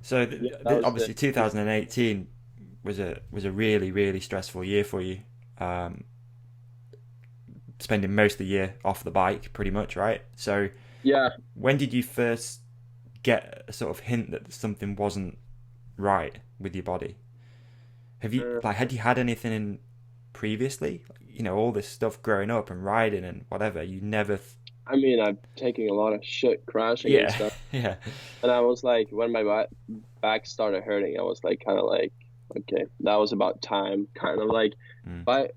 So Yeah, that was the obviously 2018 was a really really stressful year for you. Um, Spending most of the year off the bike, pretty much, right? So yeah. when did you first get a sort of hint that something wasn't right with your body? Have you Uh, like had you had anything in previously? You know, all this stuff growing up and riding and whatever. You never. I mean, I'm taking a lot of shit crashing and Yeah, stuff, yeah. and I was like, when my back started hurting, I was like, kind of like, okay, that was about time, kind of like, Mm, by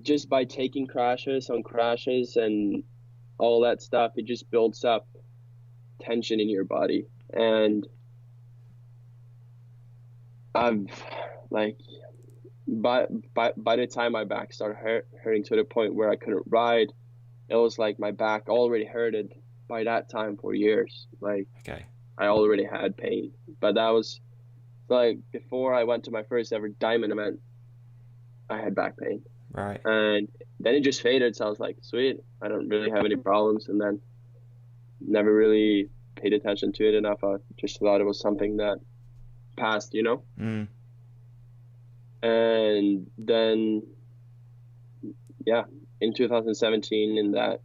just by taking crashes on crashes and all that stuff, it just builds up tension in your body, and I've like by by the time my back started hurting to the point where I couldn't ride, it was like my back already hurted by that time for years. Like okay. I already had pain, but that was like before I went to my first ever diamond event, I had back pain, Right. and then it just faded. So I was like, sweet, I don't really have any problems, and then never really paid attention to it enough. I just thought it was something that passed, you know. Mm, And then yeah, in 2017, in that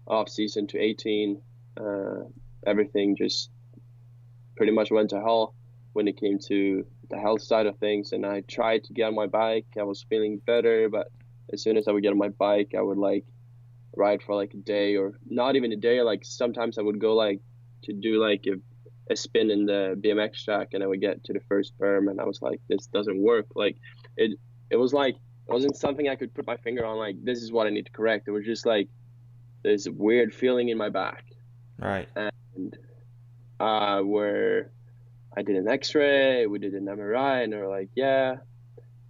off season to 18, uh, everything just pretty much went to hell when it came to the health side of things. And I tried to get on my bike. I was feeling better, but as soon as I would get on my bike, I would like ride for like a day, or not even a day. Like sometimes I would go like to do like a spin in the BMX track, and I would get to the first berm, and I was like, this doesn't work. Like it, it was like it wasn't something I could put my finger on. Like this is what I need to correct. It was just like this weird feeling in my back, right. and where I did an X-ray, we did an MRI, and they were like, yeah,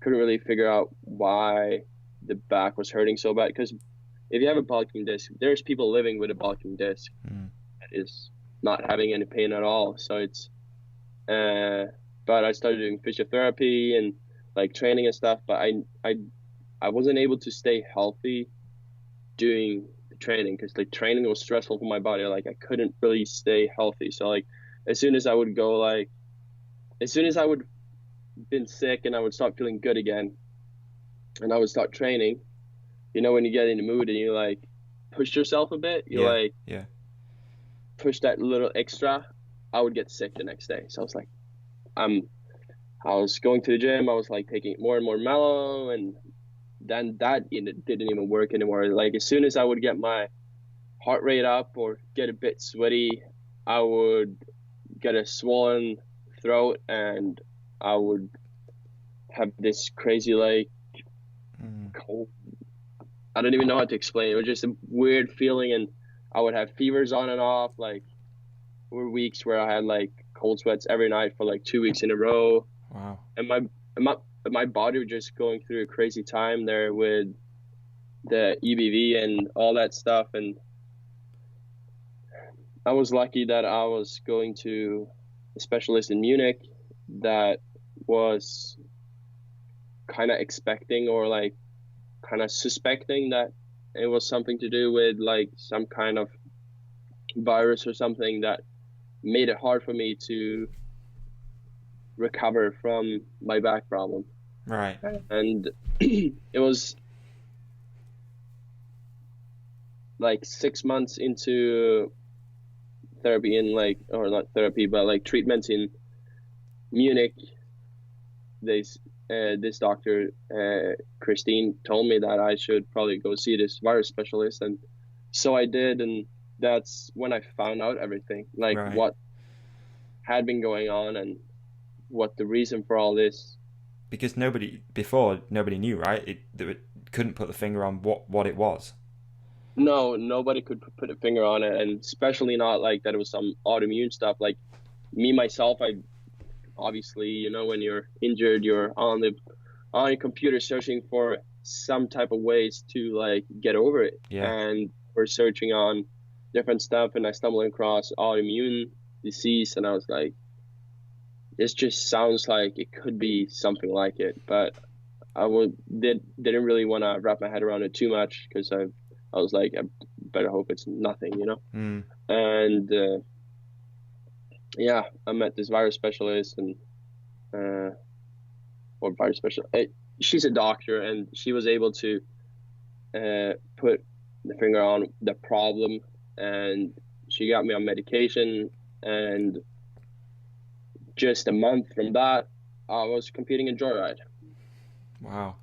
couldn't really figure out why the back was hurting so bad. Because if you have a bulking disc, there's people living with a bulking disc Mm, that is not having any pain at all. So it's, but I started doing physiotherapy and like training and stuff. But I wasn't able to stay healthy doing the training because like training was stressful for my body. Like I couldn't really stay healthy. So like as soon as I would go like, as soon as I would been sick and I would start feeling good again, and I would start training, you know, when you get in the mood and you like push yourself a bit, you yeah, like yeah. push that little extra, I would get sick the next day. So I was like, I'm, I was going to the gym, I was like taking it more and more mellow, and then that didn't even work anymore. Like as soon as I would get my heart rate up or get a bit sweaty, I would get a swollen throat, and I would have this crazy like Mm, cold. I don't even know how to explain. It was just a weird feeling, and I would have fevers on and off. Like there were weeks where I had like cold sweats every night for like 2 weeks in a row, wow. and my body was just going through a crazy time there with the EBV and all that stuff. And I was lucky that I was going to a specialist in Munich that was kind of expecting or like kind of suspecting that it was something to do with like some kind of virus or something that made it hard for me to recover from my back problem. Right. And it was like 6 months into therapy in like, or not therapy, but like treatments in Munich. They, this doctor, Christine, told me that I should probably go see this virus specialist. And so I did. And that's when I found out everything, like Right. what had been going on and what the reason for all this. Because nobody knew, right? They couldn't put the finger on what it was. No, nobody could put a finger on it, and especially not like that it was some autoimmune stuff. Like me myself, I obviously, you know, when you're injured, you're on your computer searching for some type of ways to like get over it, Yeah. and we're searching on different stuff, and I stumbled across autoimmune disease, and I was like, this just sounds like it could be something like it, but didn't really want to wrap my head around it too much because I was like, I better hope it's nothing, you know. Mm, And yeah, I met this virus specialist and or virus specialist. She's a doctor, and she was able to put the finger on the problem, and she got me on medication. And just a month from that, I was competing in joyride. Wow.